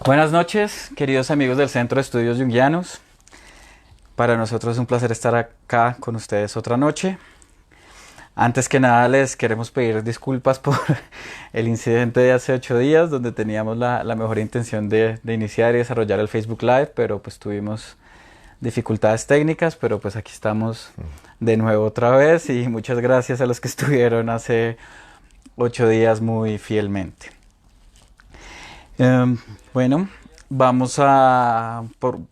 Buenas noches, queridos amigos del Centro de Estudios Jungianos. Para nosotros es un placer estar acá con ustedes otra noche. Antes que nada les queremos pedir disculpas por el incidente de hace 8 días, donde teníamos la mejor intención de iniciar y desarrollar el Facebook Live, pero pues tuvimos dificultades técnicas, pero pues aquí estamos de nuevo otra vez y muchas gracias a los que estuvieron hace 8 días muy fielmente. Bueno, vamos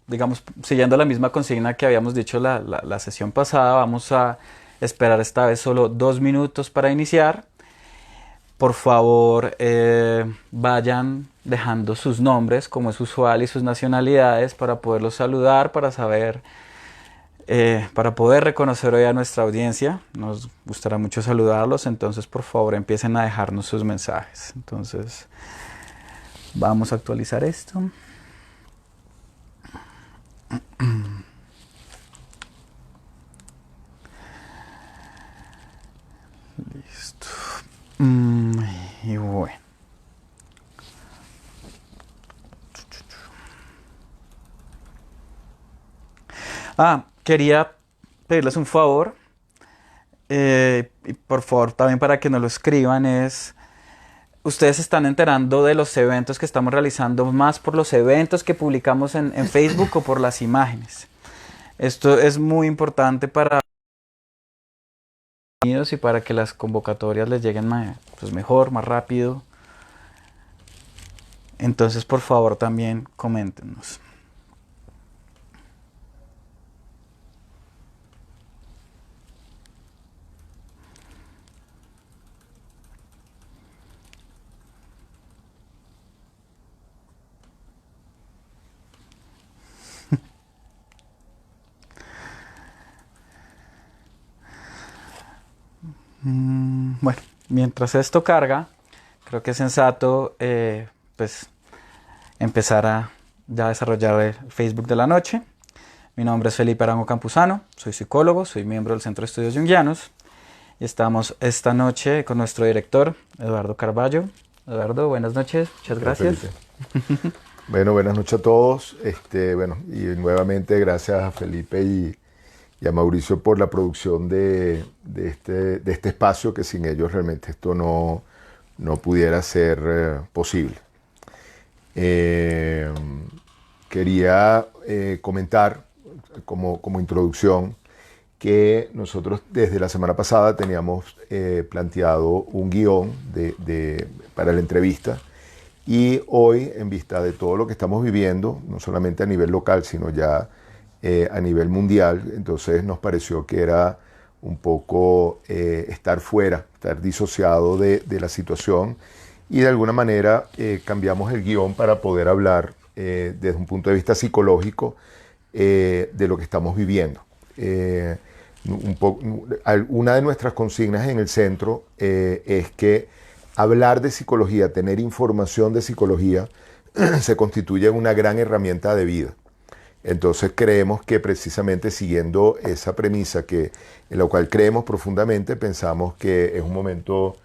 digamos, siguiendo la misma consigna que habíamos dicho la sesión pasada, vamos a esperar esta vez solo 2 minutos para iniciar. Por favor, vayan dejando sus nombres, como es usual, y sus nacionalidades para poderlos saludar, para saber, para poder reconocer hoy a nuestra audiencia. Nos gustará mucho saludarlos, entonces por favor empiecen a dejarnos sus mensajes. Entonces, vamos a actualizar esto. Listo. Y bueno. Quería pedirles un favor. Y por favor, también para que nos lo escriban, ustedes se están enterando de los eventos que estamos realizando más por los eventos que publicamos en Facebook o por las imágenes. Esto es muy importante para y para que las convocatorias les lleguen pues mejor, más rápido. Entonces, por favor, también coméntenos. Bueno, mientras esto carga, creo que es sensato pues empezar a ya desarrollar el Facebook de la noche. Mi nombre es Felipe Arango Campuzano, soy psicólogo, soy miembro del Centro de Estudios Jungianos y estamos esta noche con nuestro director, Eduardo Carballo. Eduardo, buenas noches, muchas gracias. Bueno, buenas noches a todos. Y nuevamente gracias a Felipe y a Mauricio por la producción de este espacio, que sin ellos realmente esto no pudiera ser posible. Quería comentar como introducción que nosotros desde la semana pasada teníamos planteado un guión para la entrevista, y hoy, en vista de todo lo que estamos viviendo, no solamente a nivel local, sino ya a nivel mundial, entonces nos pareció que era un poco estar fuera, estar disociado de la situación, y de alguna manera cambiamos el guión para poder hablar desde un punto de vista psicológico de lo que estamos viviendo. Una de nuestras consignas en el centro es que hablar de psicología, tener información de psicología, se constituye en una gran herramienta de vida. Entonces creemos que, precisamente siguiendo esa premisa en la cual creemos profundamente, pensamos que es un momento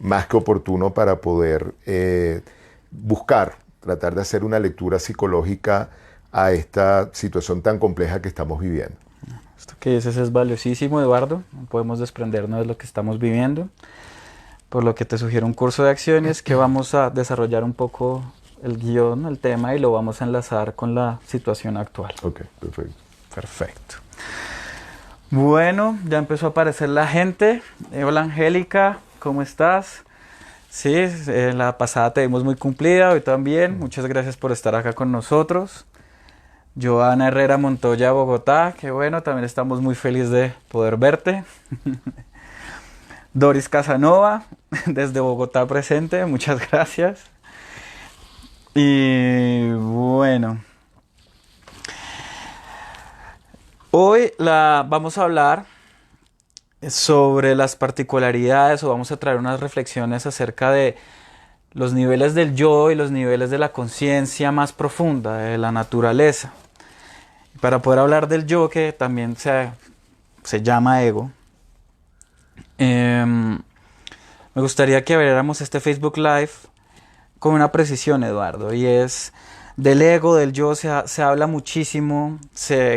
más que oportuno para poder tratar de hacer una lectura psicológica a esta situación tan compleja que estamos viviendo. Esto que dices es valiosísimo, Eduardo. No podemos desprendernos de lo que estamos viviendo. Por lo que te sugiero un curso de acciones que vamos a desarrollar un poco el guión, el tema, y lo vamos a enlazar con la situación actual. Ok, perfecto. Perfecto. Bueno, ya empezó a aparecer la gente. Hola Angélica, ¿cómo estás? Sí, la pasada te vimos muy cumplida, hoy también. Muchas gracias por estar acá con nosotros. Joana Herrera Montoya, Bogotá, qué bueno, también estamos muy felices de poder verte. Doris Casanova, desde Bogotá presente, muchas gracias. Y bueno, hoy vamos a hablar sobre las particularidades, o vamos a traer unas reflexiones acerca de los niveles del yo y los niveles de la conciencia más profunda, de la naturaleza. Para poder hablar del yo, que también se llama ego, me gustaría que viéramos este Facebook Live con una precisión, Eduardo, y es Del ego, del yo, se habla muchísimo,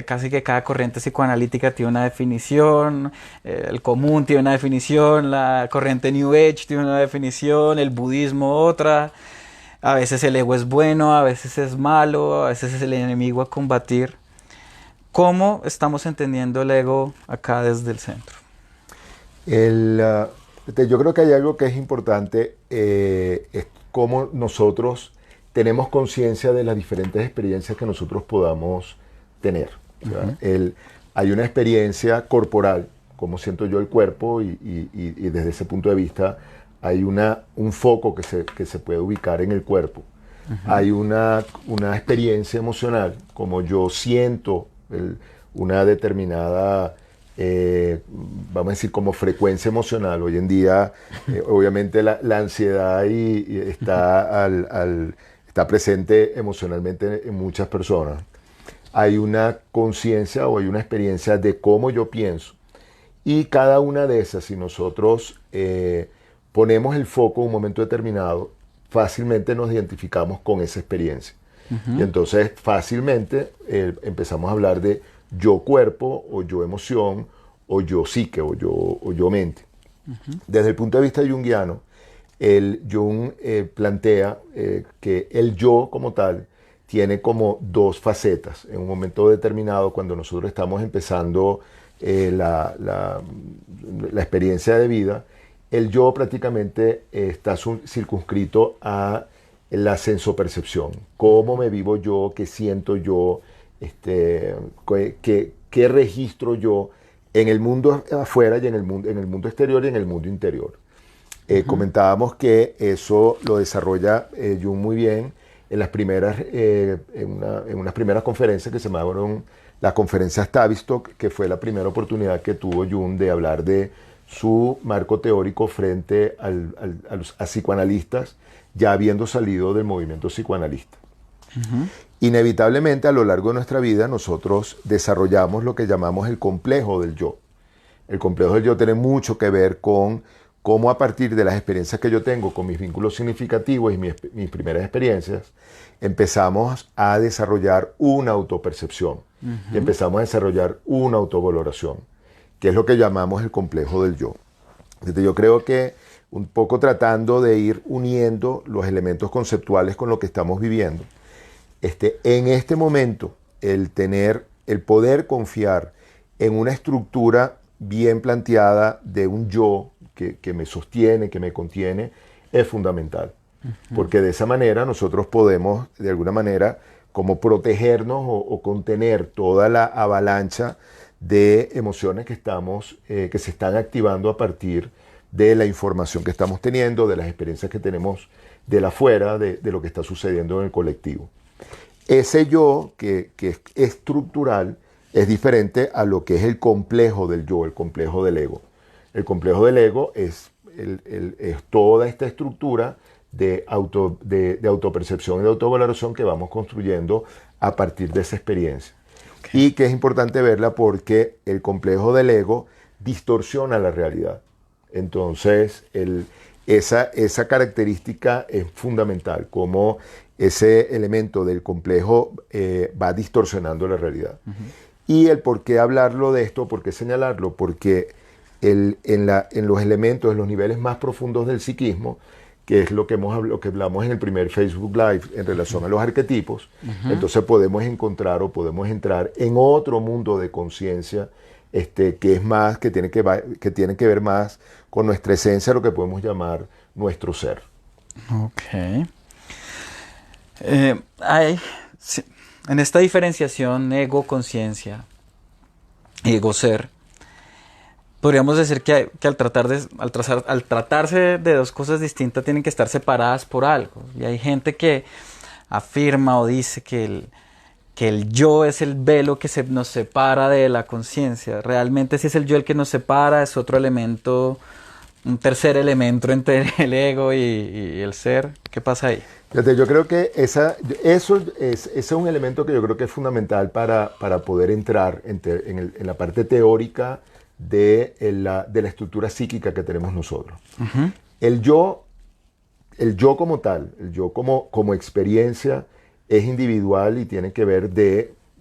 casi que cada corriente psicoanalítica tiene una definición, el común tiene una definición, la corriente New Age tiene una definición, el budismo otra, a veces el ego es bueno, a veces es malo, a veces es el enemigo a combatir. ¿Cómo estamos entendiendo el ego acá desde el centro? Yo creo que hay algo que es importante, es cómo nosotros tenemos conciencia de las diferentes experiencias que nosotros podamos tener. O sea, hay una experiencia corporal, cómo siento yo el cuerpo, y desde ese punto de vista hay un foco que se puede ubicar en el cuerpo. Hay una experiencia emocional, como yo siento una determinada, vamos a decir, como frecuencia emocional. Hoy en día, obviamente, la ansiedad está presente emocionalmente en muchas personas. Hay una conciencia o hay una experiencia de cómo yo pienso. Y cada una de esas, si nosotros ponemos el foco en un momento determinado, fácilmente nos identificamos con esa experiencia. Y entonces fácilmente empezamos a hablar de yo cuerpo, o yo emoción, o yo psique, o yo mente. Desde el punto de vista junguiano, Jung plantea que el yo como tal tiene como dos facetas. En un momento determinado, cuando nosotros estamos empezando la experiencia de vida, el yo prácticamente está circunscrito a la sensopercepción. ¿Cómo me vivo yo? ¿Qué siento yo? ¿Qué registro yo en el mundo afuera y en el mundo exterior y en el mundo interior? Comentábamos que eso lo desarrolla Jung muy bien en unas primeras conferencias que se llamaron las conferencias Tavistock, que fue la primera oportunidad que tuvo Jung de hablar de su marco teórico frente a psicoanalistas, ya habiendo salido del movimiento psicoanalista. Inevitablemente, a lo largo de nuestra vida, nosotros desarrollamos lo que llamamos el complejo del yo. El complejo del yo tiene mucho que ver con cómo, a partir de las experiencias que yo tengo con mis vínculos significativos y mis primeras experiencias, empezamos a desarrollar una autopercepción y empezamos a desarrollar una autovaloración, que es lo que llamamos el complejo del yo. Entonces, yo creo que un poco tratando de ir uniendo los elementos conceptuales con lo que estamos viviendo, en este momento, el poder confiar en una estructura bien planteada de un yo que me sostiene, que me contiene, es fundamental. Porque de esa manera nosotros podemos, de alguna manera, como protegernos o contener toda la avalancha de emociones que se están activando a partir de la información que estamos teniendo, de las experiencias que tenemos de la afuera, de lo que está sucediendo en el colectivo. Ese yo que es estructural es diferente a lo que es el complejo del yo, el complejo del ego. El complejo del ego es toda esta estructura de autopercepción y de autovaloración que vamos construyendo a partir de esa experiencia. Okay. Y que es importante verla porque el complejo del ego distorsiona la realidad. Entonces, esa característica es fundamental, como ese elemento del complejo va distorsionando la realidad. Y el por qué hablarlo de esto, por qué señalarlo, porque en los elementos, en los niveles más profundos del psiquismo, que es lo que hablamos en el primer Facebook Live en relación a los arquetipos, entonces podemos encontrar o podemos entrar en otro mundo de conciencia que es más, que tiene que ver más con nuestra esencia, lo que podemos llamar nuestro ser. Ok. En esta diferenciación ego-conciencia, ego-ser, podríamos decir que al tratarse de dos cosas distintas tienen que estar separadas por algo. Y hay gente que afirma o dice que el yo es el velo que nos separa de la conciencia. Realmente si es el yo el que nos separa, es otro elemento, un tercer elemento entre el ego y el ser. ¿Qué pasa ahí? Fíjate, yo creo que ese es un elemento que yo creo que es fundamental para poder entrar en la parte teórica de la estructura psíquica que tenemos nosotros. El yo como tal, el yo como experiencia, es individual y tiene que ver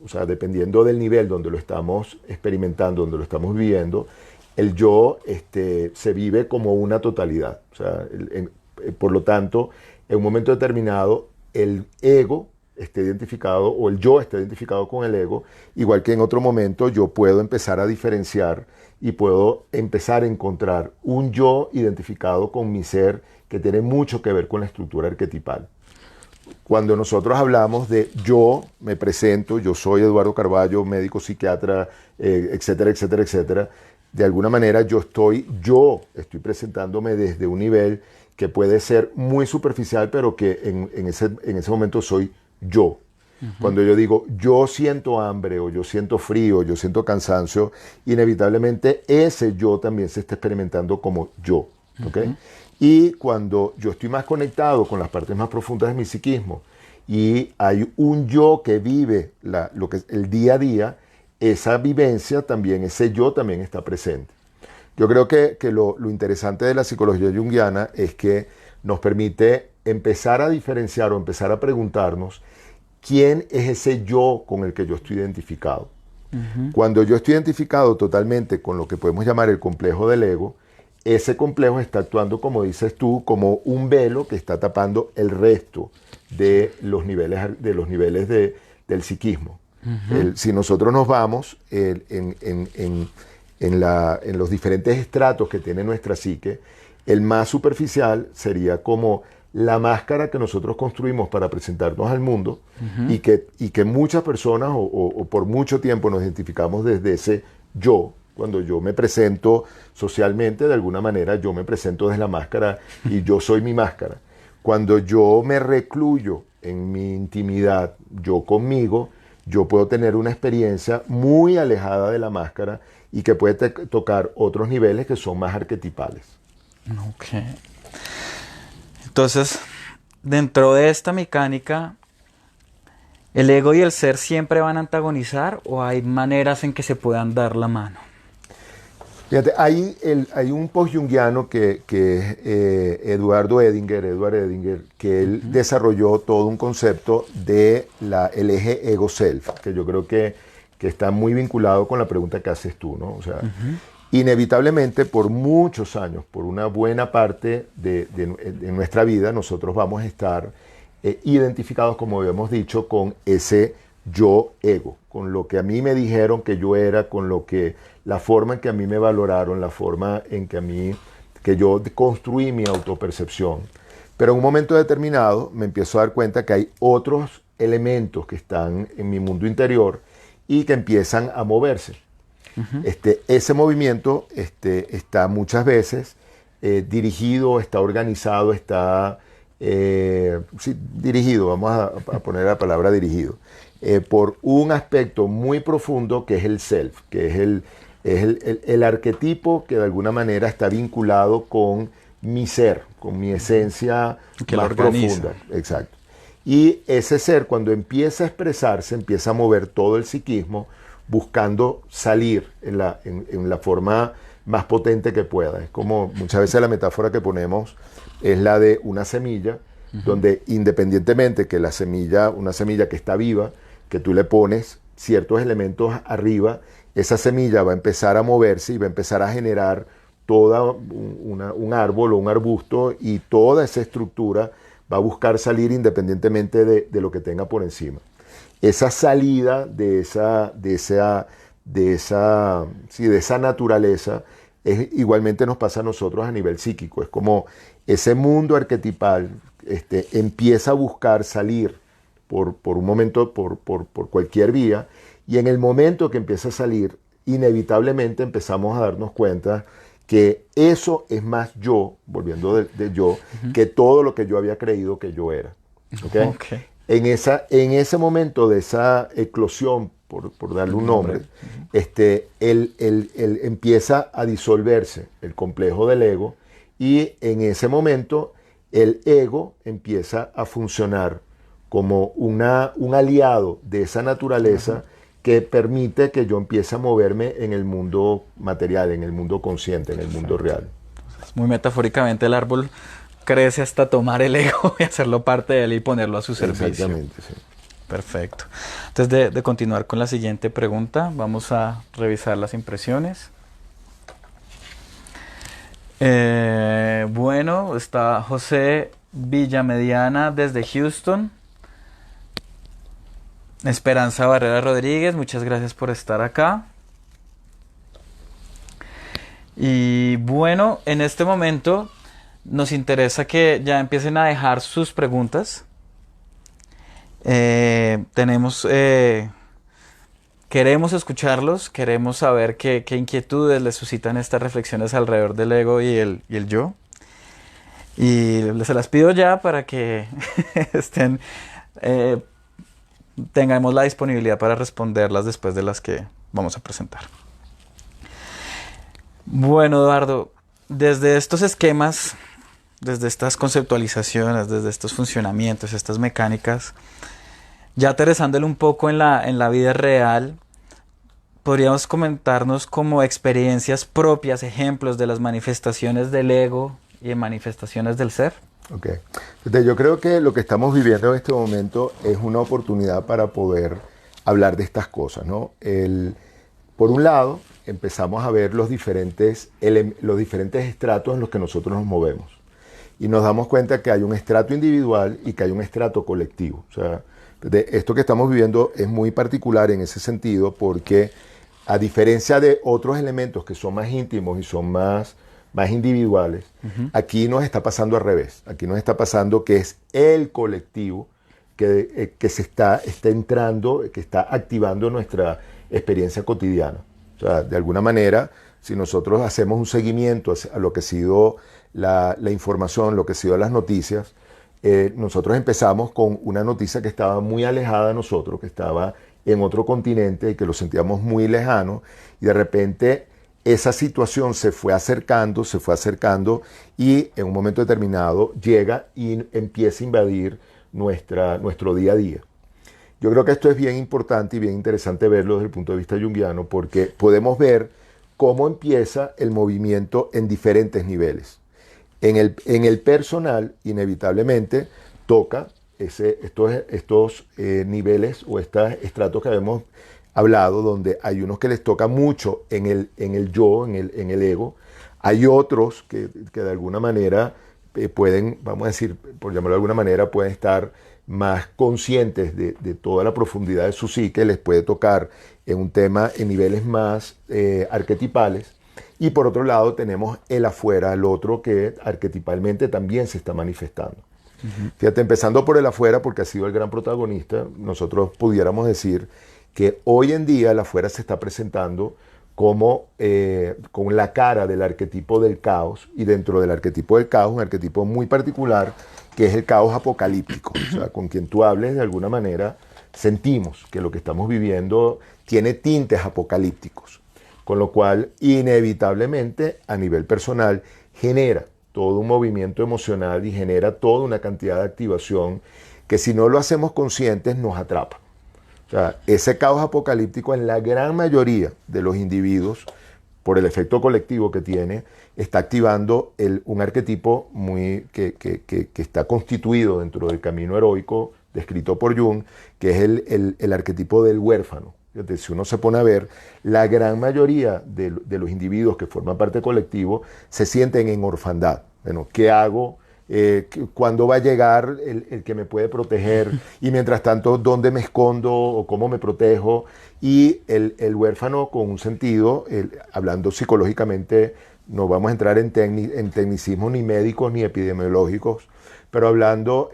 o sea, dependiendo del nivel donde lo estamos experimentando, donde lo estamos viviendo, el yo se vive como una totalidad. O sea, por lo tanto, en un momento determinado, el ego está identificado, o el yo está identificado con el ego, igual que en otro momento yo puedo empezar a diferenciar y puedo empezar a encontrar un yo identificado con mi ser que tiene mucho que ver con la estructura arquetipal. Cuando nosotros hablamos de yo me presento, yo soy Eduardo Carballo, médico psiquiatra, etcétera, etcétera, etcétera, de alguna manera yo estoy presentándome desde un nivel que puede ser muy superficial, pero que en ese momento soy yo. Cuando yo digo yo siento hambre, o yo siento frío, yo siento cansancio, inevitablemente ese yo también se está experimentando como yo. ¿Okay? Y cuando yo estoy más conectado con las partes más profundas de mi psiquismo y hay un yo que vive lo que es el día a día, esa vivencia también, ese yo también está presente. Yo creo que lo interesante de la psicología junguiana es que nos permite empezar a diferenciar o empezar a preguntarnos quién es ese yo con el que yo estoy identificado. Cuando yo estoy identificado totalmente con lo que podemos llamar el complejo del ego, ese complejo está actuando, como dices tú, como un velo que está tapando el resto de los niveles del psiquismo. Si nosotros nos vamos en los diferentes estratos que tiene nuestra psique, el más superficial sería como la máscara que nosotros construimos para presentarnos al mundo y que muchas personas o por mucho tiempo nos identificamos desde ese yo. Cuando yo me presento socialmente, de alguna manera yo me presento desde la máscara y yo soy mi máscara. Cuando yo me recluyo en mi intimidad, yo conmigo, yo puedo tener una experiencia muy alejada de la máscara y que puede tocar otros niveles que son más arquetipales. Ok. Entonces, dentro de esta mecánica, ¿el ego y el ser siempre van a antagonizar o hay maneras en que se puedan dar la mano? Fíjate, hay un post-junguiano que es Edward Edinger, que él desarrolló todo un concepto de el eje ego-self, que yo creo que está muy vinculado con la pregunta que haces tú, ¿no? O sea, inevitablemente por muchos años, por una buena parte de nuestra vida, nosotros vamos a estar identificados, como habíamos dicho, con ese yo ego, con lo que a mí me dijeron que yo era, la forma en que a mí me valoraron, la forma en que yo construí mi autopercepción. Pero en un momento determinado me empiezo a dar cuenta que hay otros elementos que están en mi mundo interior y que empiezan a moverse. Ese movimiento está muchas veces dirigido, está organizado, está dirigido, vamos a poner la palabra dirigido, por un aspecto muy profundo que es el self, que es el arquetipo que de alguna manera está vinculado con mi ser, con mi esencia que más profunda. Exacto. Y ese ser, cuando empieza a expresarse, empieza a mover todo el psiquismo buscando salir en la forma más potente que pueda. Es como muchas veces la metáfora que ponemos es la de una semilla, donde independientemente que una semilla que está viva, que tú le pones ciertos elementos arriba, esa semilla va a empezar a moverse y va a empezar a generar toda un árbol o un arbusto, y toda esa estructura va a buscar salir independientemente de lo que tenga por encima. Esa salida de esa naturaleza igualmente nos pasa a nosotros a nivel psíquico. Es como ese mundo arquetipal empieza a buscar salir por un momento, por cualquier vía, y en el momento que empieza a salir, inevitablemente empezamos a darnos cuenta que eso es más yo, volviendo de yo, que todo lo que yo había creído que yo era. ¿Okay? Okay. En ese momento de esa eclosión, por darle un nombre, él empieza a disolverse el complejo del ego, y en ese momento el ego empieza a funcionar como un aliado de esa naturaleza que permite que yo empiece a moverme en el mundo material, en el mundo consciente, en el mundo real. Muy metafóricamente, el árbol crece hasta tomar el ego y hacerlo parte de él y ponerlo a su servicio. Exactamente, sí. Perfecto. Antes de continuar con la siguiente pregunta, vamos a revisar las impresiones. Bueno, está José Villamediana desde Houston. Esperanza Barrera Rodríguez, muchas gracias por estar acá. Y bueno, en este momento nos interesa que ya empiecen a dejar sus preguntas. Queremos escucharlos, queremos saber qué inquietudes les suscitan estas reflexiones alrededor del ego y el yo. Y se las pido ya para que tengamos la disponibilidad para responderlas después de las que vamos a presentar. Bueno, Eduardo, desde estos esquemas, desde estas conceptualizaciones, desde estos funcionamientos, estas mecánicas, ya aterrizándolo un poco en la vida real, ¿podríamos comentarnos como experiencias propias, ejemplos de las manifestaciones del ego y de manifestaciones del ser? Ok. Entonces, yo creo que lo que estamos viviendo en este momento es una oportunidad para poder hablar de estas cosas, ¿no? Por un lado, empezamos a ver los diferentes estratos en los que nosotros nos movemos. Y nos damos cuenta que hay un estrato individual y que hay un estrato colectivo. O sea, esto que estamos viviendo es muy particular en ese sentido porque, a diferencia de otros elementos que son más íntimos y son más individuales, aquí nos está pasando al revés. Aquí nos está pasando que es el colectivo que se está entrando, que está activando nuestra experiencia cotidiana. O sea, de alguna manera, si nosotros hacemos un seguimiento a lo que ha sido la información, lo que ha sido las noticias, nosotros empezamos con una noticia que estaba muy alejada de nosotros, que estaba en otro continente y que lo sentíamos muy lejano, y de repente esa situación se fue acercando y en un momento determinado llega y empieza a invadir nuestro día a día. Yo creo que esto es bien importante y bien interesante verlo desde el punto de vista junguiano porque podemos ver cómo empieza el movimiento en diferentes niveles. En el personal, inevitablemente, toca estos niveles o estos estratos que habíamos hablado, donde hay unos que les toca mucho en el yo, en el ego. Hay otros que de alguna manera pueden, vamos a decir, por llamarlo de alguna manera, pueden estar más conscientes de toda la profundidad de su psique, les puede tocar en un tema en niveles más arquetipales. Y por otro lado tenemos el afuera, el otro que arquetipalmente también se está manifestando. Fíjate, empezando por el afuera, porque ha sido el gran protagonista, nosotros pudiéramos decir que hoy en día el afuera se está presentando como con la cara del arquetipo del caos, y dentro del arquetipo del caos, un arquetipo muy particular, que es el caos apocalíptico. O sea, con quien tú hables, de alguna manera, sentimos que lo que estamos viviendo tiene tintes apocalípticos, con lo cual, inevitablemente, a nivel personal, genera todo un movimiento emocional y genera toda una cantidad de activación que, si no lo hacemos conscientes, nos atrapa. O sea, ese caos apocalíptico en la gran mayoría de los individuos, por el efecto colectivo que tiene, está activando un arquetipo que está constituido dentro del camino heroico descrito por Jung, que es el arquetipo del huérfano. Fíjate, si uno se pone a ver, la gran mayoría de los individuos que forman parte del colectivo se sienten en orfandad. Bueno, ¿qué hago? ¿Cuándo va a llegar el que me puede proteger? Y mientras tanto, ¿dónde me escondo o cómo me protejo? Y el huérfano, con un sentido, hablando psicológicamente, no vamos a entrar en tecnicismos ni médicos ni epidemiológicos, pero hablando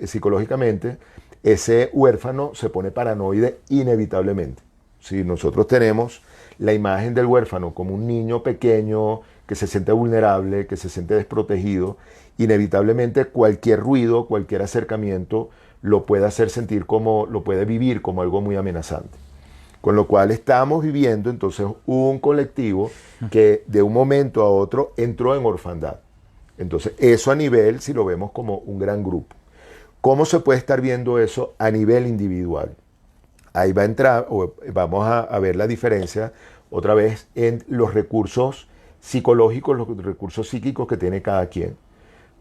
psicológicamente, ese huérfano se pone paranoide inevitablemente. Si nosotros tenemos la imagen del huérfano como un niño pequeño que se siente vulnerable, que se siente desprotegido, inevitablemente cualquier ruido, cualquier acercamiento lo puede hacer sentir lo puede vivir como algo muy amenazante. Con lo cual estamos viviendo entonces un colectivo que de un momento a otro entró en orfandad. Entonces eso a nivel, si lo vemos como un gran grupo. ¿Cómo se puede estar viendo eso a nivel individual? Ahí va a entrar, o vamos a ver la diferencia otra vez en los recursos psicológicos, los recursos psíquicos que tiene cada quien.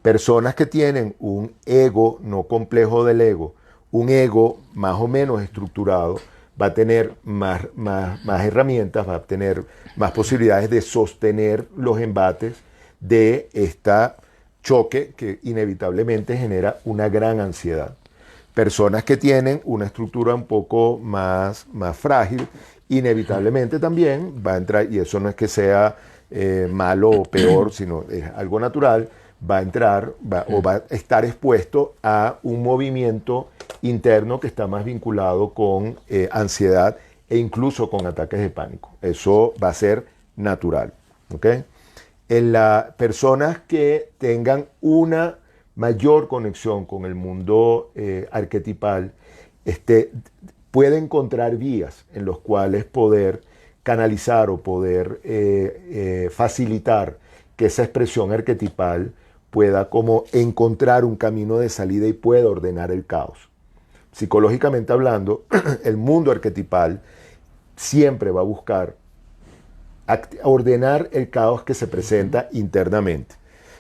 Personas que tienen un ego no complejo del ego, un ego más o menos estructurado va a tener más herramientas, va a tener más posibilidades de sostener los embates de este choque que inevitablemente genera una gran ansiedad. Personas que tienen una estructura un poco más frágil, inevitablemente también va a entrar, y eso no es que sea malo o peor, sino es algo natural, va a entrar o va a estar expuesto a un movimiento interno que está más vinculado con ansiedad e incluso con ataques de pánico. Eso va a ser natural. ¿Okay? En las personas que tengan una mayor conexión con el mundo arquetipal, puede encontrar vías en los cuales poder canalizar o poder facilitar que esa expresión arquetipal pueda como encontrar un camino de salida y pueda ordenar el caos. Psicológicamente hablando, el mundo arquetipal siempre va a buscar ordenar el caos que se presenta internamente.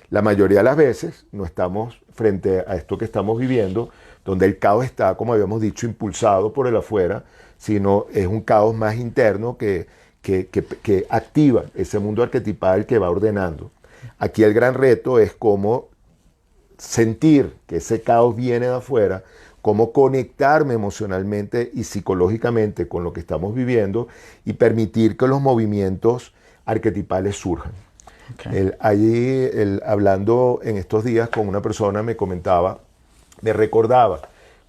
La mayoría de las veces no estamos frente a esto que estamos viviendo, donde el caos está, como habíamos dicho, impulsado por el afuera, sino es un caos más interno que activa ese mundo arquetipal que va ordenando. Aquí el gran reto es cómo sentir que ese caos viene de afuera, cómo conectarme emocionalmente y psicológicamente con lo que estamos viviendo y permitir que los movimientos arquetipales surjan. Okay. Hablando en estos días con una persona me recordaba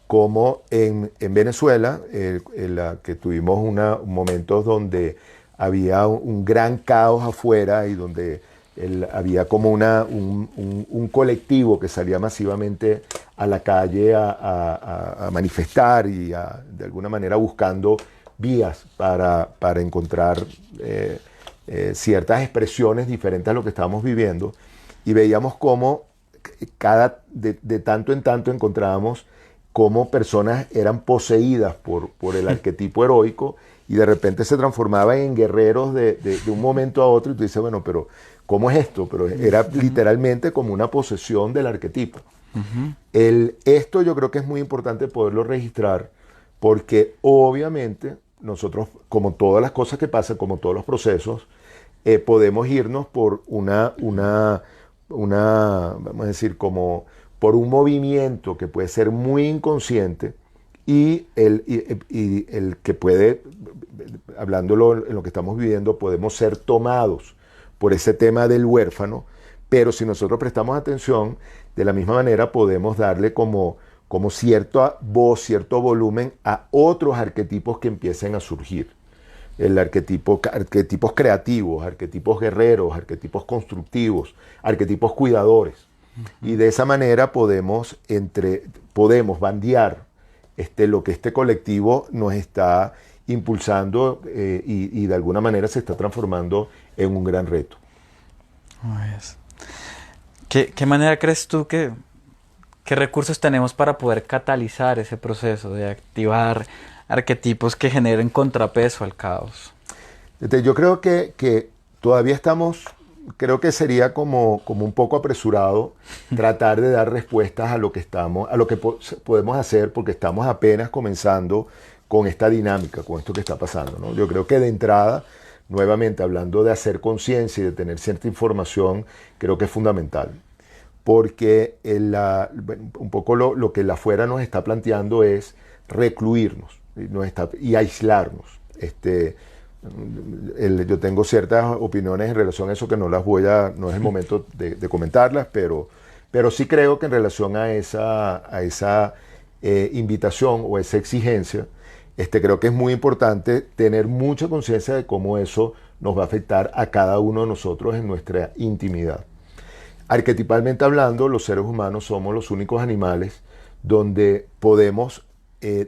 cómo en Venezuela, que tuvimos momentos donde había un gran caos afuera y donde había como un colectivo que salía masivamente a la calle a manifestar y de alguna manera buscando vías para encontrar ciertas expresiones diferentes a lo que estábamos viviendo, y veíamos cómo de tanto en tanto encontrábamos cómo personas eran poseídas por el arquetipo heroico y de repente se transformaban en guerreros de un momento a otro, y tú dices, bueno, pero ¿cómo es esto? Pero era literalmente como una posesión del arquetipo. Esto yo creo que es muy importante poderlo registrar, porque obviamente nosotros, como todas las cosas que pasan, como todos los procesos, podemos irnos por vamos a decir, como por un movimiento que puede ser muy inconsciente y el que puede, hablándolo en lo que estamos viviendo, podemos ser tomados por ese tema del huérfano, pero si nosotros prestamos atención, de la misma manera podemos darle como cierta voz, cierto volumen a otros arquetipos que empiecen a surgir. Arquetipos creativos, arquetipos guerreros, arquetipos constructivos, arquetipos cuidadores. Y de esa manera podemos bandear lo que este colectivo nos está impulsando y de alguna manera se está transformando en un gran reto. ¿Qué manera crees tú qué recursos tenemos para poder catalizar ese proceso de activar arquetipos que generen contrapeso al caos? Yo creo que todavía creo que sería como un poco apresurado tratar de dar respuestas a lo que podemos hacer, porque estamos apenas comenzando con esta dinámica, con esto que está pasando, ¿no? Yo creo que de entrada, nuevamente hablando de hacer conciencia y de tener cierta información, creo que es fundamental. Porque un poco lo que el afuera nos está planteando es recluirnos y aislarnos. Yo tengo ciertas opiniones en relación a eso que no es el momento de comentarlas, pero sí creo que en relación a esa invitación o esa exigencia, creo que es muy importante tener mucha conciencia de cómo eso nos va a afectar a cada uno de nosotros en nuestra intimidad. Arquetipalmente hablando, los seres humanos somos los únicos animales donde podemos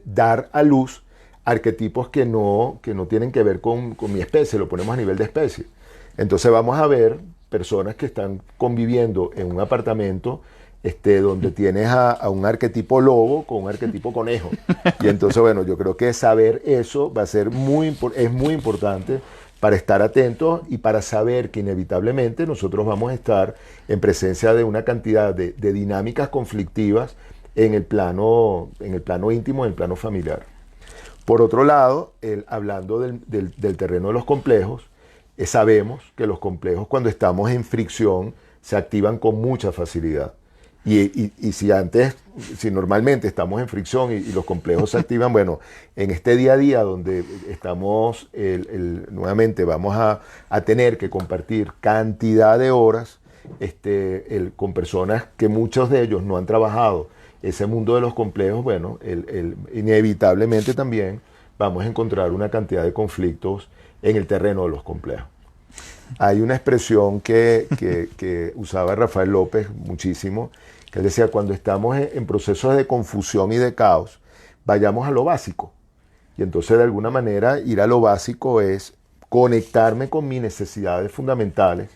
dar a luz arquetipos que no tienen que ver con mi especie, lo ponemos a nivel de especie. Entonces vamos a ver personas que están conviviendo en un apartamento donde tienes a un arquetipo lobo con un arquetipo conejo. Y entonces, bueno, yo creo que saber eso va a ser es muy importante para estar atentos y para saber que inevitablemente nosotros vamos a estar en presencia de una cantidad de dinámicas conflictivas en el plano íntimo, en el plano familiar. Por otro lado, hablando del terreno de los complejos, sabemos que los complejos cuando estamos en fricción se activan con mucha facilidad. Y si normalmente estamos en fricción y los complejos se activan, bueno, en este día a día donde estamos, nuevamente vamos a tener que compartir cantidad de horas con personas que muchos de ellos no han trabajado ese mundo de los complejos, bueno, inevitablemente también vamos a encontrar una cantidad de conflictos en el terreno de los complejos. Hay una expresión que usaba Rafael López muchísimo, que él decía, cuando estamos en procesos de confusión y de caos, vayamos a lo básico. Y entonces, de alguna manera, ir a lo básico es conectarme con mis necesidades fundamentales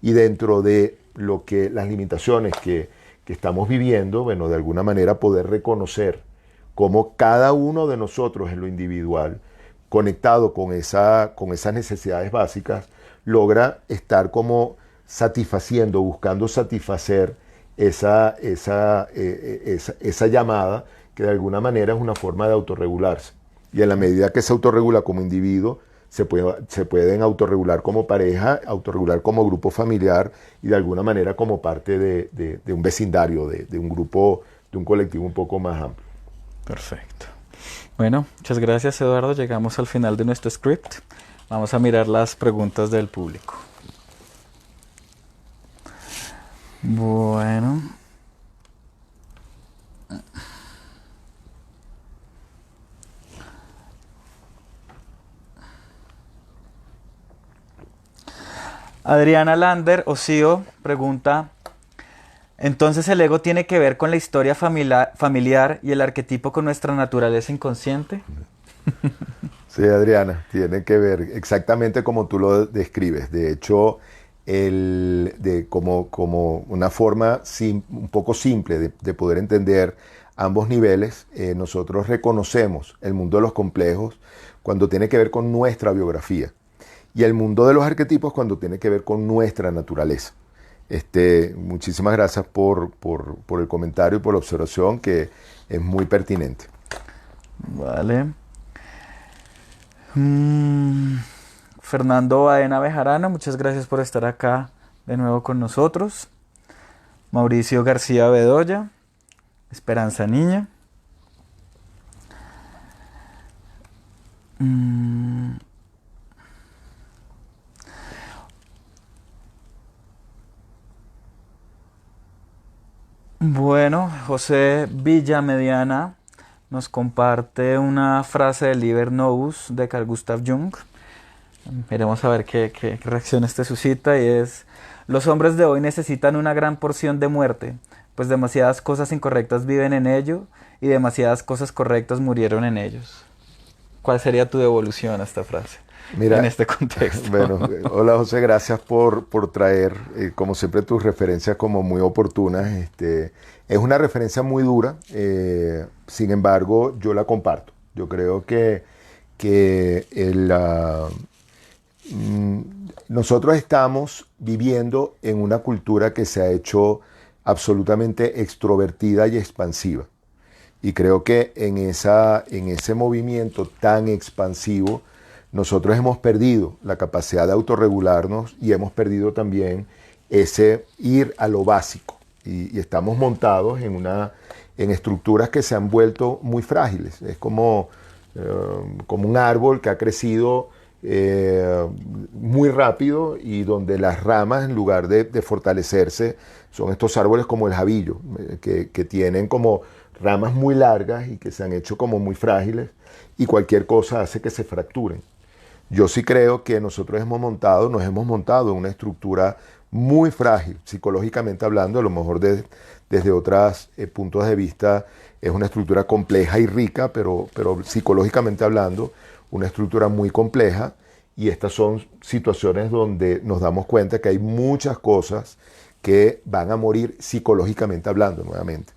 y dentro de las limitaciones que estamos viviendo, bueno, de alguna manera poder reconocer cómo cada uno de nosotros en lo individual, conectado con esas necesidades básicas, logra estar como satisfaciendo, buscando satisfacer esa llamada que de alguna manera es una forma de autorregularse. Y en la medida que se autorregula como individuo, se pueden autorregular como pareja, autorregular como grupo familiar y de alguna manera como parte de un vecindario, de un grupo, de un colectivo un poco más amplio. Perfecto. Bueno, muchas gracias, Eduardo. Llegamos al final de nuestro script. Vamos a mirar las preguntas del público. Bueno. Adriana Lander Osío pregunta, ¿entonces el ego tiene que ver con la historia familiar y el arquetipo con nuestra naturaleza inconsciente? Sí, Adriana, tiene que ver exactamente como tú lo describes. De hecho, como una forma un poco simple de poder entender ambos niveles, nosotros reconocemos el mundo de los complejos cuando tiene que ver con nuestra biografía y el mundo de los arquetipos cuando tiene que ver con nuestra naturaleza. Muchísimas gracias por el comentario y por la observación, que es muy pertinente. Vale. Fernando Baena Bejarano, muchas gracias por estar acá de nuevo con nosotros. Mauricio García Bedoya, Esperanza Niña. Bueno, José Villamediana nos comparte una frase del Liber Novus de Carl Gustav Jung. Veremos a ver qué reacciones te suscita, y es: los hombres de hoy necesitan una gran porción de muerte, pues demasiadas cosas incorrectas viven en ello y demasiadas cosas correctas murieron en ellos. ¿Cuál sería tu devolución a esta frase? Mira, en este contexto? Bueno, hola José, gracias por traer, como siempre, tus referencias como muy oportunas. Es una referencia muy dura, sin embargo, yo la comparto. Yo creo que nosotros estamos viviendo en una cultura que se ha hecho absolutamente extrovertida y expansiva. Y creo que en ese movimiento tan expansivo, nosotros hemos perdido la capacidad de autorregularnos y hemos perdido también ese ir a lo básico. Y estamos montados en estructuras que se han vuelto muy frágiles. Es como un árbol que ha crecido muy rápido y donde las ramas, en lugar de fortalecerse, son estos árboles como el jabillo, que tienen como ramas muy largas y que se han hecho como muy frágiles, y cualquier cosa hace que se fracturen. Yo sí creo que nosotros nos hemos montado en una estructura muy frágil, psicológicamente hablando. A lo mejor desde otros puntos de vista es una estructura compleja y rica, pero psicológicamente hablando, una estructura muy compleja, y estas son situaciones donde nos damos cuenta que hay muchas cosas que van a morir psicológicamente hablando nuevamente.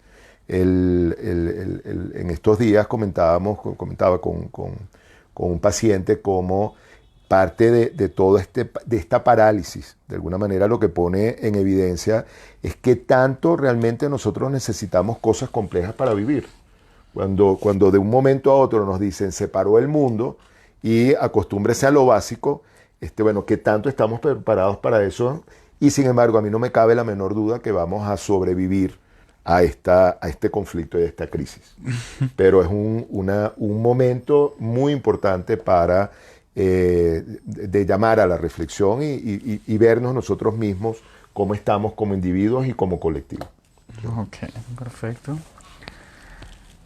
En estos días comentaba con un paciente cómo parte de todo de esta parálisis. De alguna manera lo que pone en evidencia es que tanto realmente nosotros necesitamos cosas complejas para vivir. Cuando de un momento a otro nos dicen se paró el mundo y acostúmbrese a lo básico, bueno, ¿qué tanto estamos preparados para eso? Y sin embargo, a mí no me cabe la menor duda que vamos a sobrevivir a este conflicto y a esta crisis. Pero es un momento muy importante para de llamar a la reflexión y vernos nosotros mismos cómo estamos como individuos y como colectivo. Ok, perfecto.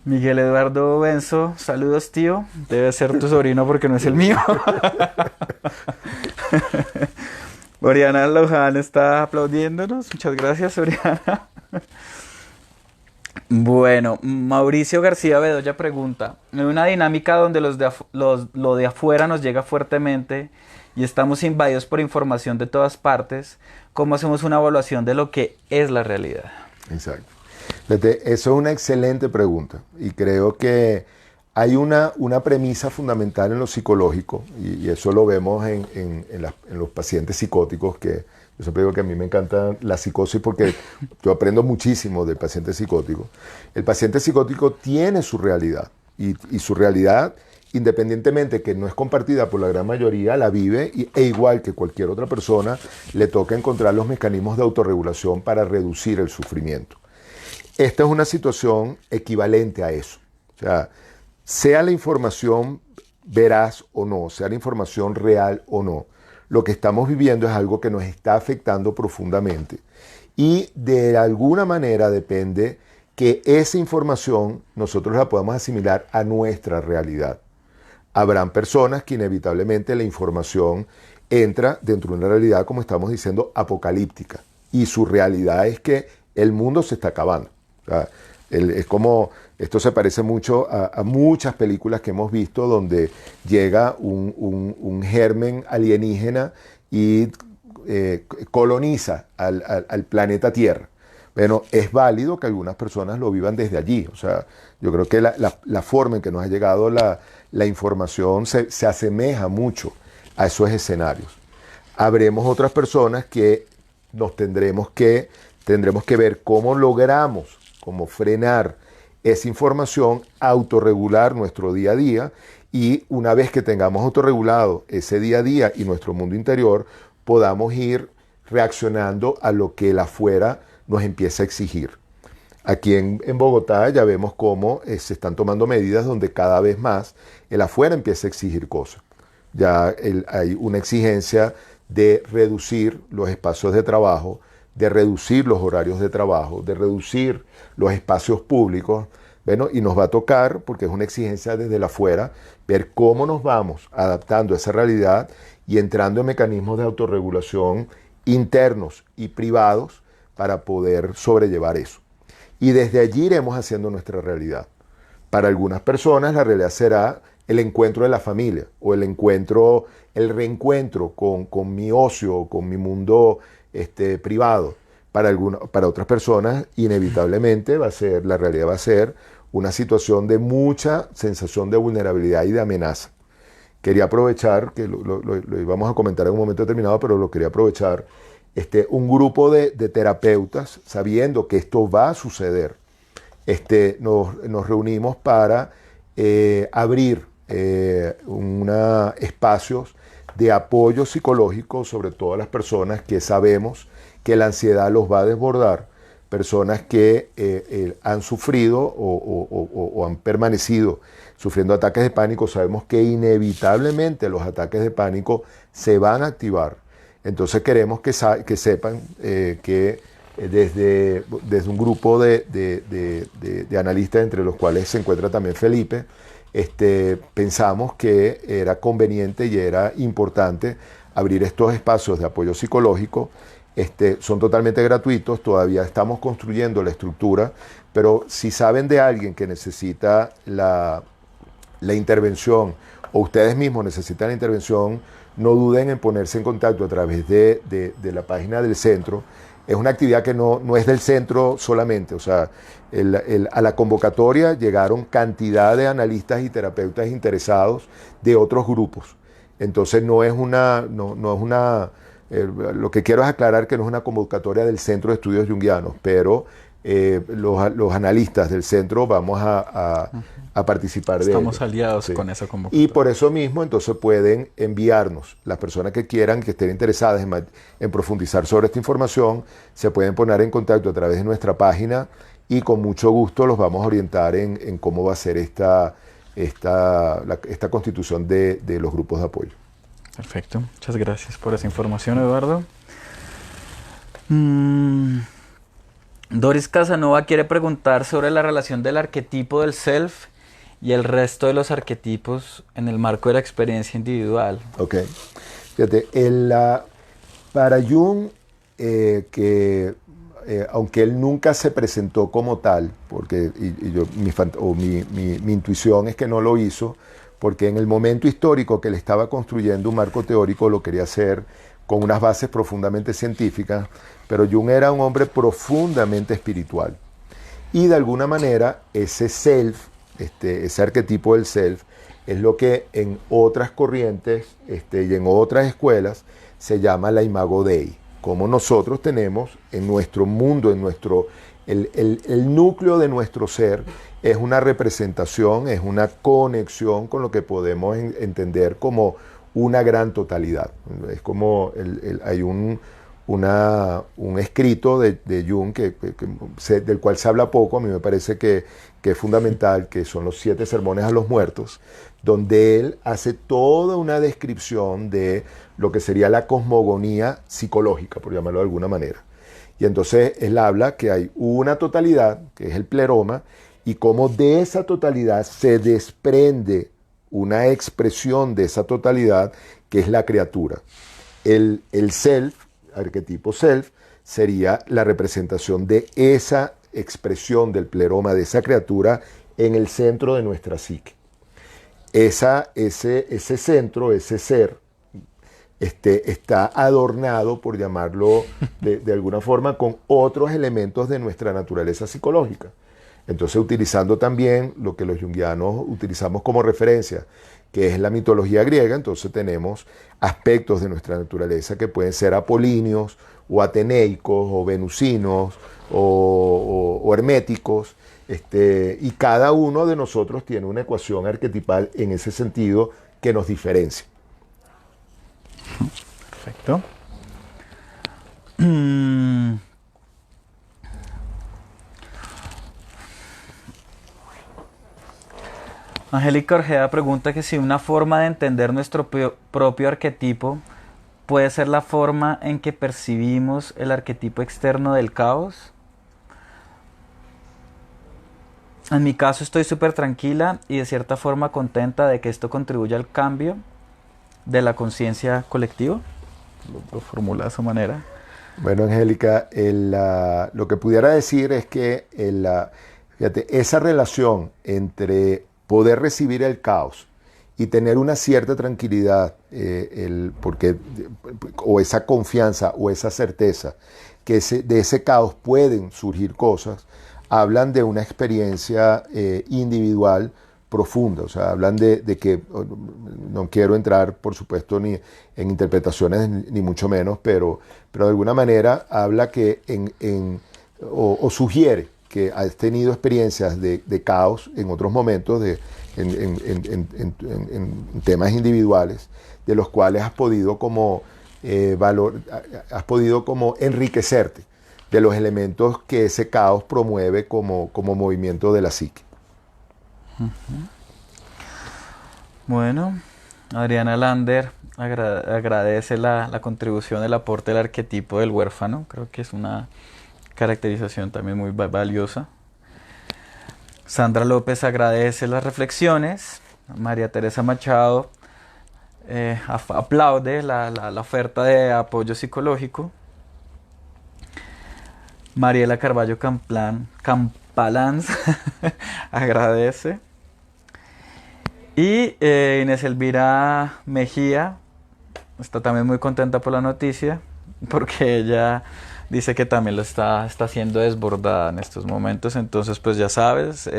Miguel Eduardo Benzo, saludos tío. Debe ser tu sobrino porque no es el mío. Oriana Loján está aplaudiéndonos. Muchas gracias, Oriana. Bueno, Mauricio García Bedoya pregunta, en una dinámica donde lo de afuera nos llega fuertemente y estamos invadidos por información de todas partes, ¿cómo hacemos una evaluación de lo que es la realidad? Exacto. Eso es una excelente pregunta y creo que hay una premisa fundamental en lo psicológico y eso lo vemos en los pacientes psicóticos, que yo siempre digo que a mí me encanta la psicosis porque yo aprendo muchísimo del paciente psicótico. El paciente psicótico tiene su realidad y su realidad, independientemente que no es compartida por la gran mayoría, la vive e igual que cualquier otra persona, le toca encontrar los mecanismos de autorregulación para reducir el sufrimiento. Esta es una situación equivalente a eso. O sea la información veraz o no, sea la información real o no, lo que estamos viviendo es algo que nos está afectando profundamente y de alguna manera depende que esa información nosotros la podamos asimilar a nuestra realidad. Habrán personas que inevitablemente la información entra dentro de una realidad, como estamos diciendo, apocalíptica y su realidad es que el mundo se está acabando. O sea, es como, esto se parece mucho a muchas películas que hemos visto donde llega un germen alienígena y coloniza al planeta Tierra. Bueno, es válido que algunas personas lo vivan desde allí. O sea, yo creo que la forma en que nos ha llegado la información se asemeja mucho a esos escenarios. Habremos otras personas que tendremos que ver cómo logramos, cómo frenar esa información, autorregular nuestro día a día y una vez que tengamos autorregulado ese día a día y nuestro mundo interior, podamos ir reaccionando a lo que el afuera nos empieza a exigir. Aquí en Bogotá ya vemos cómo se están tomando medidas donde cada vez más el afuera empieza a exigir cosas. Ya hay una exigencia de reducir los espacios de trabajo, de reducir los horarios de trabajo, de reducir los espacios públicos. Bueno, y nos va a tocar, porque es una exigencia desde el afuera, ver cómo nos vamos adaptando a esa realidad y entrando en mecanismos de autorregulación internos y privados para poder sobrellevar eso. Y desde allí iremos haciendo nuestra realidad. Para algunas personas la realidad será el encuentro de la familia o el reencuentro con mi ocio, con mi mundo privado. Para otras personas, inevitablemente, la realidad va a ser una situación de mucha sensación de vulnerabilidad y de amenaza. Quería aprovechar, que lo íbamos a comentar en un momento determinado, pero lo quería aprovechar, un grupo de terapeutas, sabiendo que esto va a suceder, nos reunimos para abrir espacios de apoyo psicológico sobre todo a las personas que sabemos que la ansiedad los va a desbordar, personas que han sufrido o han permanecido sufriendo ataques de pánico. Sabemos que inevitablemente los ataques de pánico se van a activar. Entonces queremos que sepan que desde un grupo de analistas, entre los cuales se encuentra también Felipe, pensamos que era conveniente y era importante abrir estos espacios de apoyo psicológico. Son totalmente gratuitos, todavía estamos construyendo la estructura, pero si saben de alguien que necesita la intervención o ustedes mismos necesitan la intervención, no duden en ponerse en contacto a través de la página del centro. Es una actividad que no es del centro solamente, o sea, a la convocatoria llegaron cantidad de analistas y terapeutas interesados de otros grupos. Entonces no es una, no es una, lo que quiero es aclarar que no es una convocatoria del Centro de Estudios Junguianos, pero los analistas del centro vamos a participar de ello. Estamos aliados Sí. con esa Y convocatoria. por eso mismo, entonces pueden enviarnos, las personas que quieran, que estén interesadas en profundizar sobre esta información, se pueden poner en contacto a través de nuestra página y con mucho gusto los vamos a orientar en cómo va a ser esta constitución de los grupos de apoyo. Perfecto, muchas gracias por esa información, Eduardo. Doris Casanova quiere preguntar sobre la relación del arquetipo del self y el resto de los arquetipos en el marco de la experiencia individual. Ok. Fíjate, para Jung, aunque él nunca se presentó como tal, porque mi intuición es que no lo hizo, porque en el momento histórico que él estaba construyendo un marco teórico lo quería hacer con unas bases profundamente científicas, pero Jung era un hombre profundamente espiritual. Y de alguna manera ese self, ese arquetipo del self, es lo que en otras corrientes y en otras escuelas se llama la imago Dei. Como nosotros tenemos en nuestro mundo, el núcleo de nuestro ser es una representación, es una conexión con lo que podemos entender como una gran totalidad. Es como hay un escrito de Jung del cual se habla poco, a mí me parece que es fundamental, que son los 7 sermones a los muertos, donde él hace toda una descripción de lo que sería la cosmogonía psicológica, por llamarlo de alguna manera. Y entonces él habla que hay una totalidad, que es el pleroma, y cómo de esa totalidad se desprende una expresión de esa totalidad, que es la criatura. El self, arquetipo self, sería la representación de esa expresión del pleroma, de esa criatura en el centro de nuestra psique. Ese centro, ese ser, está adornado, por llamarlo de alguna forma, con otros elementos de nuestra naturaleza psicológica. Entonces, utilizando también lo que los junguianos utilizamos como referencia, que es la mitología griega, entonces tenemos aspectos de nuestra naturaleza que pueden ser apolíneos, o ateneicos, o venusinos, o herméticos, y cada uno de nosotros tiene una ecuación arquetipal en ese sentido que nos diferencia. Perfecto. Angélica Orjeda pregunta que si una forma de entender nuestro propio arquetipo puede ser la forma en que percibimos el arquetipo externo del caos. En mi caso estoy súper tranquila y de cierta forma contenta de que esto contribuya al cambio de la conciencia colectiva. Lo formula de esa manera. Bueno, Angélica, lo que pudiera decir es que fíjate, esa relación entre poder recibir el caos y tener una cierta tranquilidad, o esa confianza o esa certeza que de ese caos pueden surgir cosas, hablan de una experiencia individual profunda. O sea, hablan de que, no quiero entrar, por supuesto, ni en interpretaciones, ni mucho menos, pero de alguna manera habla que o sugiere que has tenido experiencias de caos en otros momentos, en temas individuales, de los cuales has podido como enriquecerte de los elementos que ese caos promueve como movimiento de la psique. Bueno, Adriana Lander agradece la contribución, el aporte del arquetipo del huérfano. Creo que es una caracterización también muy valiosa. Sandra López agradece las reflexiones. María Teresa Machado aplaude la oferta de apoyo psicológico. Mariela Carballo Campalans agradece. Y Inés Elvira Mejía está también muy contenta por la noticia, porque ella dice que también lo está siendo desbordada en estos momentos. Entonces, pues ya sabes,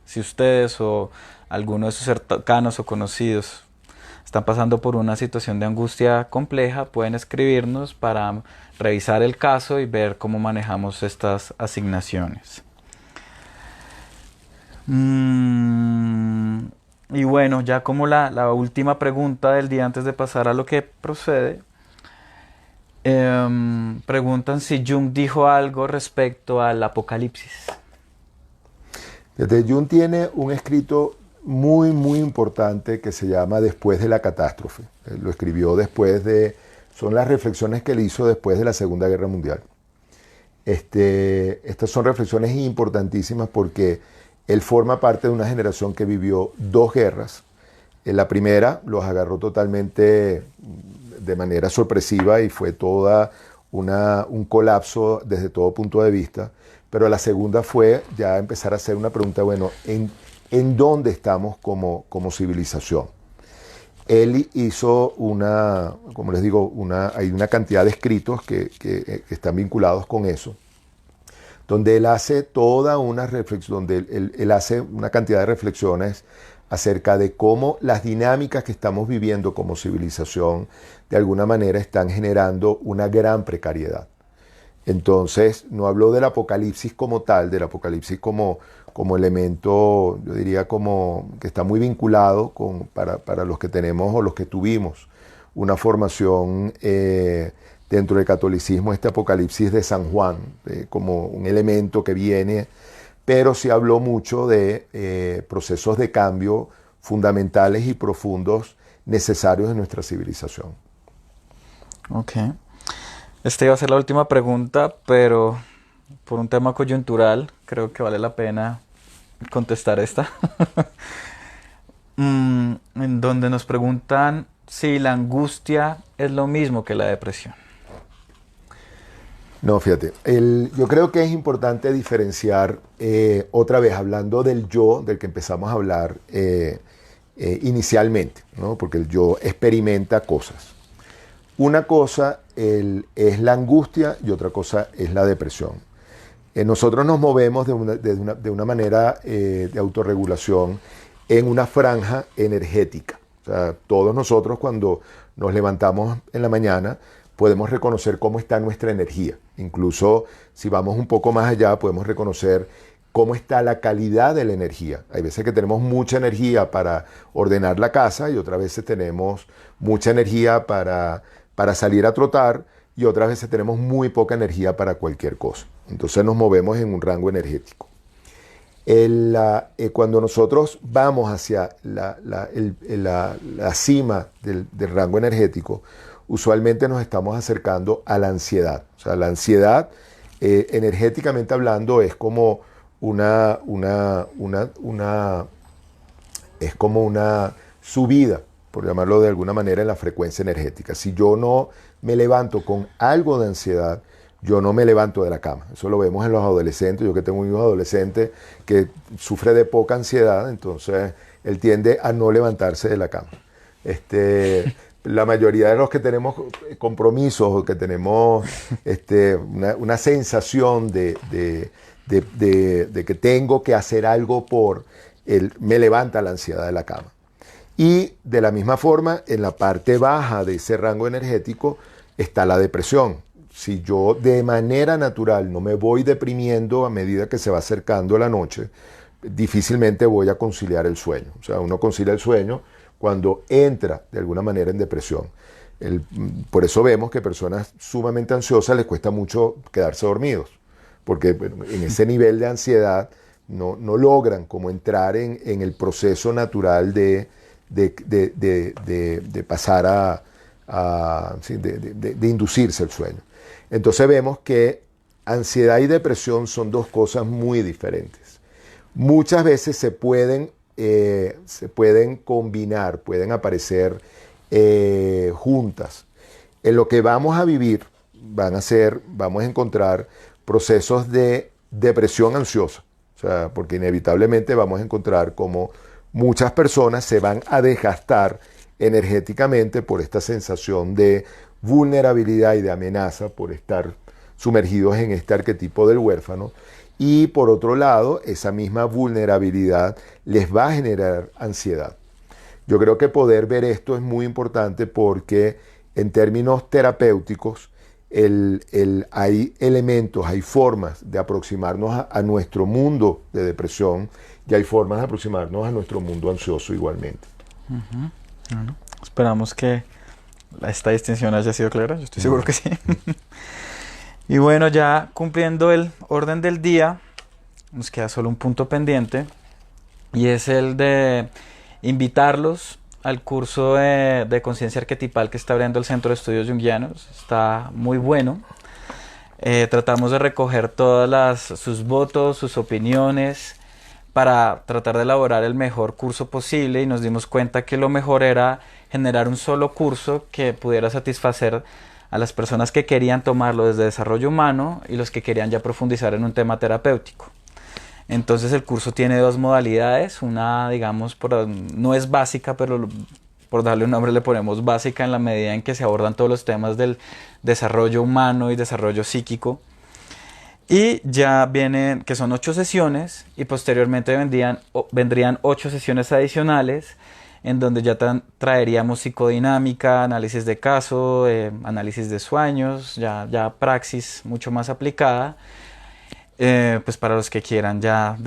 si ustedes o alguno de sus cercanos o conocidos están pasando por una situación de angustia compleja, pueden escribirnos para revisar el caso y ver cómo manejamos estas asignaciones. Y bueno, ya como la última pregunta del día antes de pasar a lo que procede, preguntan si Jung dijo algo respecto al apocalipsis. Fíjate, Jung tiene un escrito muy, muy importante que se llama Después de la catástrofe. Lo escribió son las reflexiones que él hizo después de la Segunda Guerra Mundial. Estas son reflexiones importantísimas porque él forma parte de una generación que vivió dos guerras. En la primera los agarró totalmente de manera sorpresiva y fue toda un colapso desde todo punto de vista. Pero la segunda fue ya empezar a hacer una pregunta, bueno, ¿en dónde estamos como civilización? Él hizo como les digo, hay una cantidad de escritos que están vinculados con eso, donde él hace toda una reflexión, donde él hace una cantidad de reflexiones acerca de cómo las dinámicas que estamos viviendo como civilización de alguna manera están generando una gran precariedad. Entonces, no habló del apocalipsis como tal, del apocalipsis como elemento, yo diría como que está muy vinculado para los que tenemos o los que tuvimos una formación dentro del catolicismo, este apocalipsis de San Juan, como un elemento que viene, pero sí habló mucho de procesos de cambio fundamentales y profundos necesarios en nuestra civilización. Ok. Esta iba a ser la última pregunta, pero por un tema coyuntural creo que vale la pena contestar esta. En donde nos preguntan si la angustia es lo mismo que la depresión. No, fíjate, yo creo que es importante diferenciar, otra vez, hablando del yo, del que empezamos a hablar inicialmente, ¿no? Porque el yo experimenta cosas. Una cosa es la angustia y otra cosa es la depresión. Nosotros nos movemos de una manera de autorregulación en una franja energética. O sea, todos nosotros cuando nos levantamos en la mañana podemos reconocer cómo está nuestra energía. Incluso si vamos un poco más allá podemos reconocer cómo está la calidad de la energía. Hay veces que tenemos mucha energía para ordenar la casa y otras veces tenemos mucha energía para salir a trotar y otras veces tenemos muy poca energía para cualquier cosa. Entonces nos movemos en un rango energético. Cuando nosotros vamos hacia la cima del rango energético, usualmente nos estamos acercando a la ansiedad. O sea, la ansiedad, energéticamente hablando, es como una subida, por llamarlo de alguna manera, en la frecuencia energética. Si yo no me levanto con algo de ansiedad, yo no me levanto de la cama. Eso lo vemos en los adolescentes. Yo que tengo un hijo adolescente que sufre de poca ansiedad, entonces él tiende a no levantarse de la cama. La mayoría de los que tenemos compromisos o que tenemos una sensación de que tengo que hacer algo me levanta la ansiedad de la cama. Y de la misma forma, en la parte baja de ese rango energético está la depresión. Si yo de manera natural no me voy deprimiendo a medida que se va acercando la noche, difícilmente voy a conciliar el sueño. O sea, uno concilia el sueño cuando entra de alguna manera en depresión. Por eso vemos que personas sumamente ansiosas les cuesta mucho quedarse dormidos, porque en ese nivel de ansiedad no logran como entrar en el proceso natural de pasar de inducirse el sueño. Entonces vemos que ansiedad y depresión son dos cosas muy diferentes. Muchas veces se pueden combinar, pueden aparecer juntas. En lo que vamos a vivir vamos a encontrar procesos de depresión ansiosa. O sea, porque inevitablemente vamos a encontrar como muchas personas se van a desgastar energéticamente por esta sensación de vulnerabilidad y de amenaza por estar sumergidos en este arquetipo del huérfano. Y por otro lado, esa misma vulnerabilidad les va a generar ansiedad. Yo creo que poder ver esto es muy importante porque en términos terapéuticos hay elementos, hay formas de aproximarnos a nuestro mundo de depresión y hay formas de aproximarnos a nuestro mundo ansioso igualmente. Bueno, esperamos que esta distinción haya sido clara, yo estoy seguro que sí. Y bueno, ya cumpliendo el orden del día, nos queda solo un punto pendiente y es el de invitarlos al curso de conciencia arquetipal que está abriendo el Centro de Estudios Junguianos. Está muy bueno. Tratamos de recoger sus votos, sus opiniones para tratar de elaborar el mejor curso posible y nos dimos cuenta que lo mejor era generar un solo curso que pudiera satisfacer a las personas que querían tomarlo desde desarrollo humano y los que querían ya profundizar en un tema terapéutico. Entonces el curso tiene dos modalidades, una digamos no es básica, pero por darle un nombre le ponemos básica en la medida en que se abordan todos los temas del desarrollo humano y desarrollo psíquico. Y ya vienen, que son 8 sesiones y posteriormente vendrían 8 sesiones adicionales en donde ya traeríamos psicodinámica, análisis de caso, análisis de sueños, ya praxis mucho más aplicada. Pues para los que quieran ya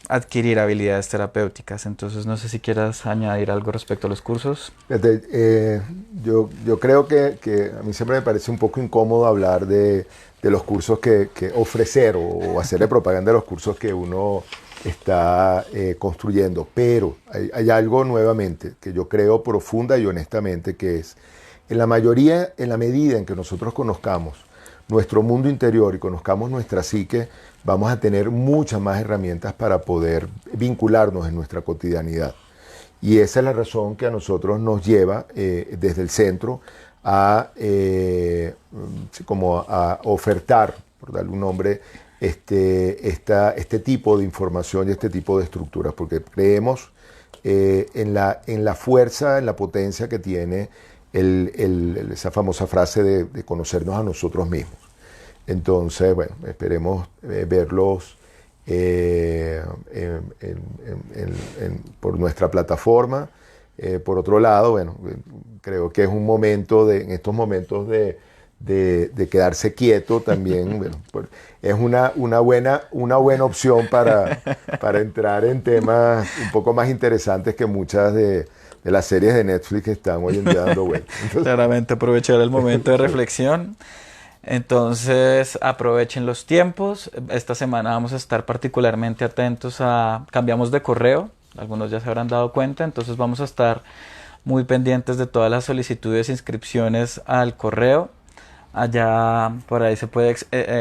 adquirir habilidades terapéuticas. Entonces no sé si quieras añadir algo respecto a los cursos. Yo creo que a mí siempre me parece un poco incómodo hablar de los cursos que ofrecer o hacerle propaganda de los cursos que uno está construyendo, pero hay algo nuevamente que yo creo profunda y honestamente, que es en la medida en que nosotros conozcamos nuestro mundo interior y conozcamos nuestra psique, vamos a tener muchas más herramientas para poder vincularnos en nuestra cotidianidad. Y esa es la razón que a nosotros nos lleva desde el centro a ofertar, por darle un nombre, este tipo de información y este tipo de estructuras, porque creemos en la fuerza, en la potencia que tiene esa famosa frase de conocernos a nosotros mismos. Entonces, bueno, esperemos verlos por nuestra plataforma. Por otro lado, bueno, creo que es un momento en estos momentos de quedarse quieto también. Bueno, es una buena opción para entrar en temas un poco más interesantes que muchas de las series de Netflix que están hoy en día dando vueltas. Claramente aprovechar el momento de reflexión. Entonces aprovechen los tiempos. Esta semana vamos a estar particularmente atentos cambiamos de correo, algunos ya se habrán dado cuenta, entonces vamos a estar muy pendientes de todas las solicitudes e inscripciones al correo. Allá por ahí se puede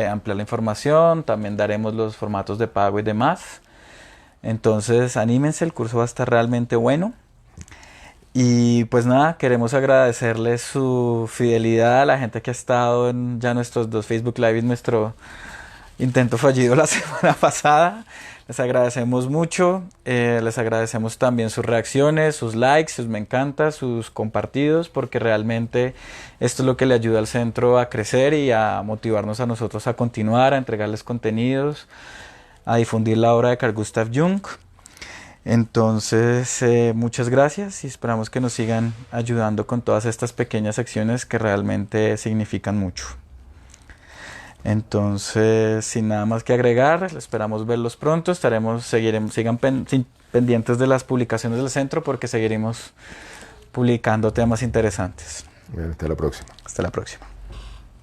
ampliar la información, también daremos los formatos de pago y demás. Entonces anímense, el curso va a estar realmente bueno. Y pues nada, queremos agradecerles su fidelidad a la gente que ha estado en ya nuestros 2 Facebook Live y nuestro intento fallido la semana pasada. Les agradecemos mucho, les agradecemos también sus reacciones, sus likes, sus me encanta, sus compartidos, porque realmente esto es lo que le ayuda al centro a crecer y a motivarnos a nosotros a continuar, a entregarles contenidos, a difundir la obra de Carl Gustav Jung. Entonces, muchas gracias y esperamos que nos sigan ayudando con todas estas pequeñas acciones que realmente significan mucho. Entonces, sin nada más que agregar, esperamos verlos pronto. Sigan pendientes de las publicaciones del centro porque seguiremos publicando temas interesantes. Bien, hasta la próxima. Hasta la próxima.